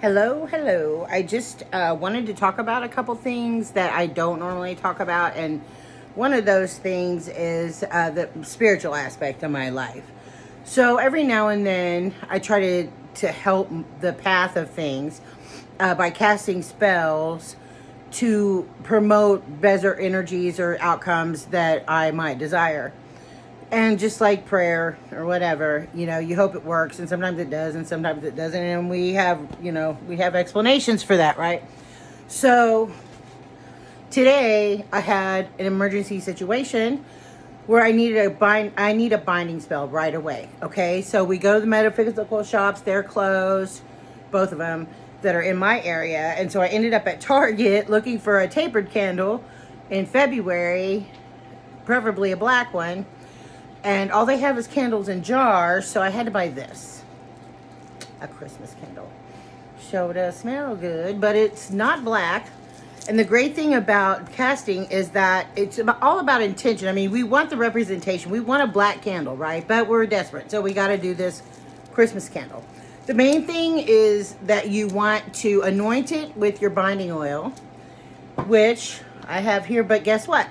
Hello, hello. I just wanted to talk about a couple things that I don't normally talk about, and one of those things is the spiritual aspect of my life. So every now and then, I try to help the path of things by casting spells to promote better energies or outcomes that I might desire. And just like prayer or whatever, you hope it works, and sometimes it does, and sometimes it doesn't, and we have explanations for that, right? So today I had an emergency situation where I need a binding spell right away. Okay, so we go to the metaphysical shops; they're closed, both of them that are in my area, and so I ended up at Target looking for a tapered candle in February, preferably a black one, and all they have is candles in jars, so I had to buy this. A Christmas candle. Sure does smell good, but it's not black. And the great thing about casting is that it's all about intention. I mean, we want the representation. We want a black candle, right? But we're desperate, so we got to do this Christmas candle. The main thing is that you want to anoint it with your binding oil, which I have here, but guess what?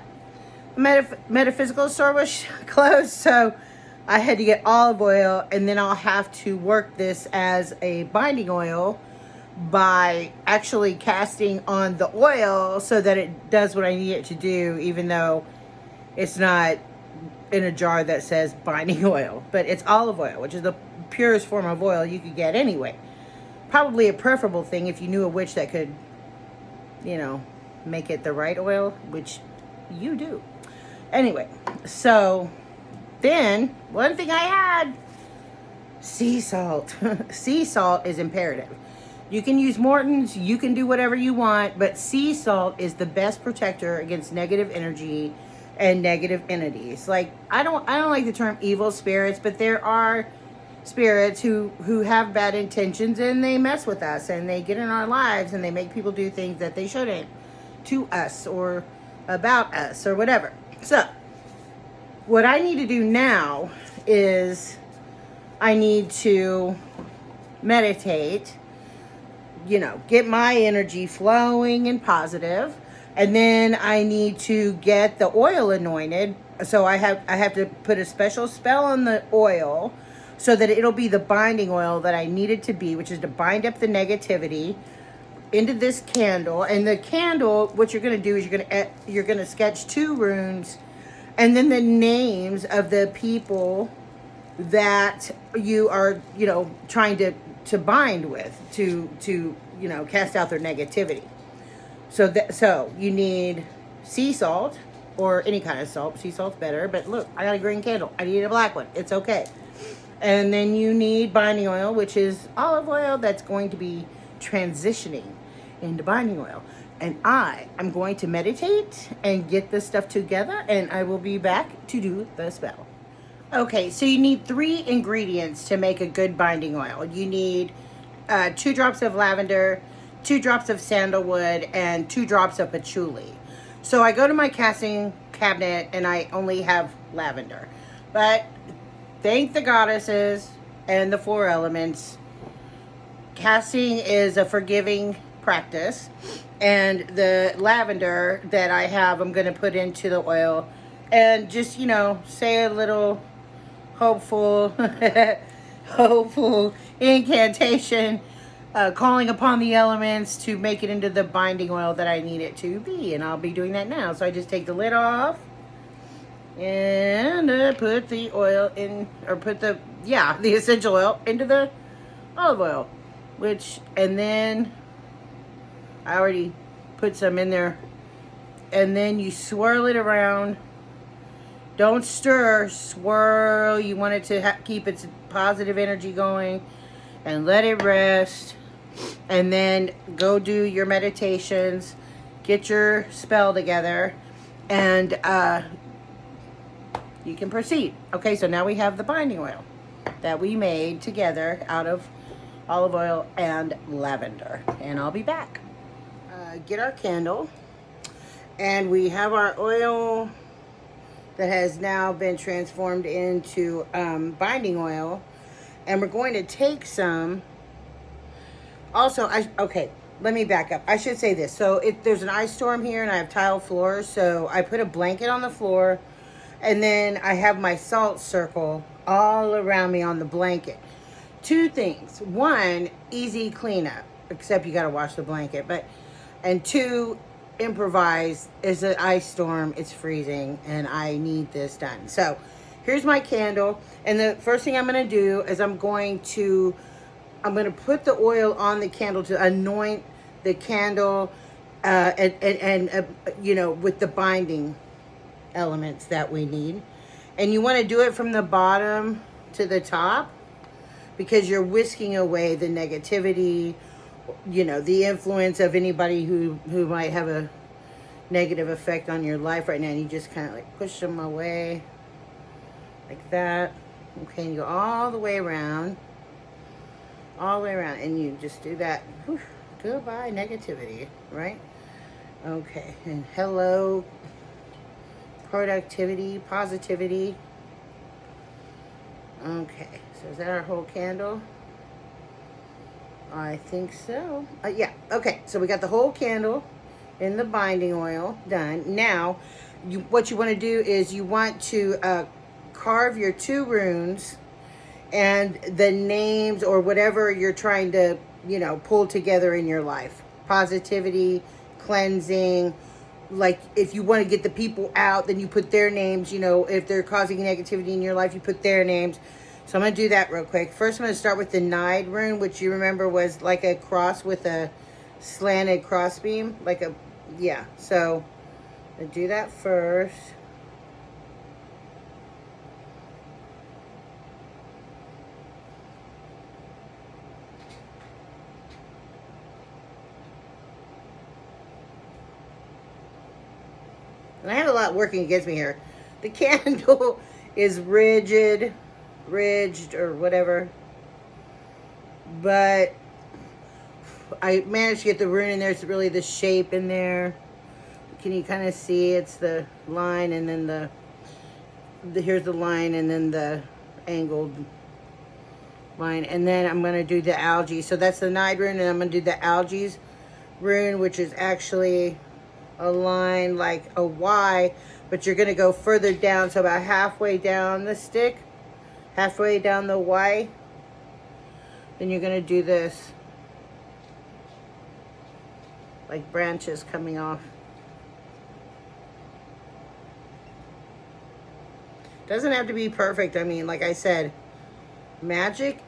Metaphysical store was closed, so I had to get olive oil, and then I'll have to work this as a binding oil by actually casting on the oil so that it does what I need it to do, even though it's not in a jar that says binding oil, but it's olive oil, which is the purest form of oil you could get anyway. Probably a preferable thing if you knew a witch that could, make it the right oil, which you do. Anyway, so then one thing I had, sea salt. Sea salt is imperative. You can use Morton's, you can do whatever you want, but sea salt is the best protector against negative energy and negative entities. Like, I don't like the term evil spirits, but there are spirits who have bad intentions, and they mess with us, and they get in our lives, and they make people do things that they shouldn't to us or about us or whatever. So, what I need to do now is I need to meditate, get my energy flowing and positive, and then I need to get the oil anointed. So I have to put a special spell on the oil so that it'll be the binding oil that I need it to be, which is to bind up the negativity into this candle. And the candle, what you're going to do is you're going to sketch 2 runes and then the names of the people that you are, trying to bind with, to cast out their negativity. So you need sea salt or any kind of salt. Sea salt's better, but look, I got a green candle. I need a black one. It's okay. And then you need binding oil, which is olive oil that's going to be transitioning into binding oil. And I'm going to meditate and get this stuff together, and I will be back to do the spell. Okay, so you need 3 ingredients to make a good binding oil. You need 2 drops of lavender, 2 drops of sandalwood, and 2 drops of patchouli. So I go to my casting cabinet, and I only have lavender. But thank the goddesses and the 4 elements. Casting is a forgiving practice, and the lavender that I have, I'm going to put into the oil and just, say a little hopeful incantation, calling upon the elements to make it into the binding oil that I need it to be. And I'll be doing that now. So I just take the lid off and put the oil in, or put the essential oil into the olive oil, and then I already put some in there, and then you swirl it around. Don't stir, swirl. You want it to keep its positive energy going, and let it rest, and then go do your meditations, get your spell together, and you can proceed. Okay, so now we have the binding oil that we made together out of olive oil and lavender, and I'll be back. Get our candle, and we have our oil that has now been transformed into binding oil, and we're going to take some Also, okay, let me back up. I should say this. So there's an ice storm here and I have tile floors. So I put a blanket on the floor and then I have my salt circle all around me on the blanket. Two things. One, easy cleanup, except you got to wash the blanket. And two, improvise. Is an ice storm. It's freezing and I need this done. So here's my candle. And the first thing I'm going to do is I'm going to put the oil on the candle to anoint the candle and you know, with the binding elements that we need. And you want to do it from the bottom to the top because you're whisking away the negativity, you know, the influence of anybody who might have a negative effect on your life right now. And you just kind of like push them away like that. Okay, and you go all the way around. All the way around, and you just do that. Whew, goodbye negativity, right? Okay, and hello productivity, positivity. Okay, so is that our whole candle? I think so. Yeah, okay, so we got the whole candle in the binding oil done. Now, what you want to do is you want to carve your 2 runes and the names or whatever you're trying to, you know, pull together in your life. Positivity, cleansing. Like if you want to get the people out, then you put their names. You know, if they're causing negativity in your life, you put their names. So I'm going to do that real quick. First, I'm going to start with the Nide rune, which you remember was like a cross with a slanted crossbeam. Like a, yeah. So I'm going to do that first. And I have a lot working against me here. The candle is ridged or whatever. But I managed to get the rune in there. It's really the shape in there. Can you kind of see? It's the line and then here's the line and then the angled line. And then I'm going to do the algae. So that's the Nide rune, and I'm going to do the algae rune, which is actually a line like a Y, but you're going to go further down, so about halfway down the stick, halfway down the Y, then you're going to do this, like branches coming off. Doesn't have to be perfect. I mean, like I said, magic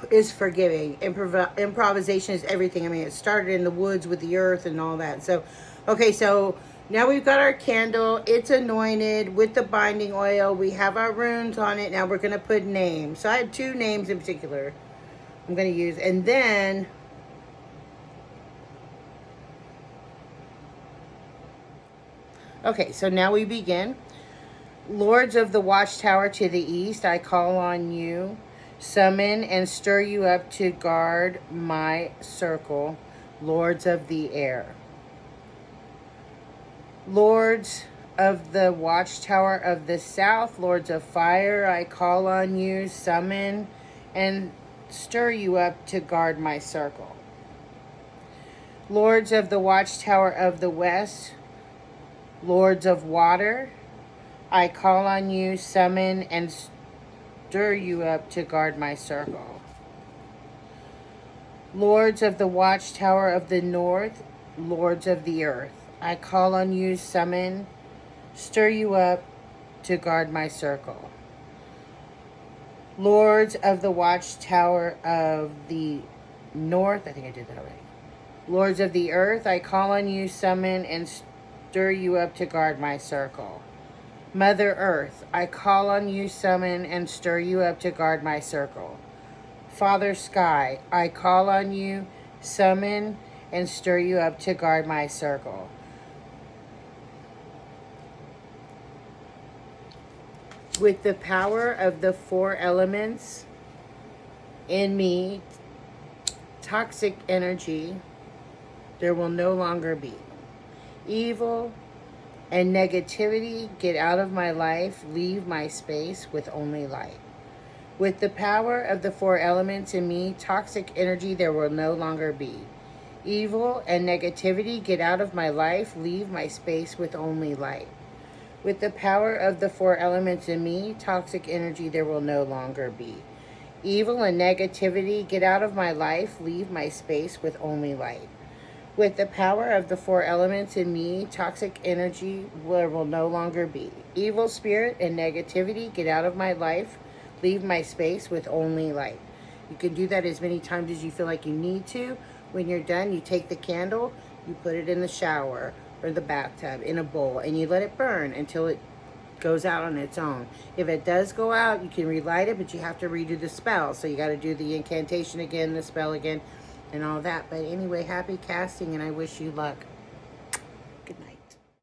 is forgiving. Improvisation is everything. I mean, it started in the woods with the earth and all that. So okay, so now we've got our candle. It's anointed with the binding oil. We have our runes on it. Now we're going to put names. So I had 2 names in particular I'm going to use. And then okay, so now we begin. Lords of the watchtower to the east, I call on you. Summon and stir you up to guard my circle. Lords of the air. Lords of the watchtower of the south, lords of fire, I call on you, summon and stir you up to guard my circle. Lords of the watchtower of the west, lords of water, I call on you, summon and stir you up to guard my circle. Lords of the watchtower of the north, lords of the earth, I call on you, summon, stir you up to guard my circle. Lords of the watchtower of the north, I think I did that right. Lords of the earth, I call on you, summon, and stir you up to guard my circle. Mother Earth, I call on you, summon, and stir you up to guard my circle. Father Sky, I call on you, summon, and stir you up to guard my circle. With the power of the 4 elements in me, toxic energy, there will no longer be. Evil and negativity, get out of my life, leave my space with only light. With the power of the four elements in me, toxic energy there will no longer be. Evil and negativity get out of my life, leave my space with only light. With the power of the four elements in me, toxic energy there will no longer be. Evil and negativity get out of my life, leave my space with only light. With the power of the four elements in me, toxic energy there will no longer be. Evil spirit and negativity get out of my life, leave my space with only light. You can do that as many times as you feel like you need to. When you're done, you take the candle, you put it in the shower or the bathtub in a bowl, and you let it burn until it goes out on its own. If it does go out, you can relight it, but you have to redo the spell. So you got to do the incantation again, the spell again, and all that. But anyway, happy casting, and I wish you luck.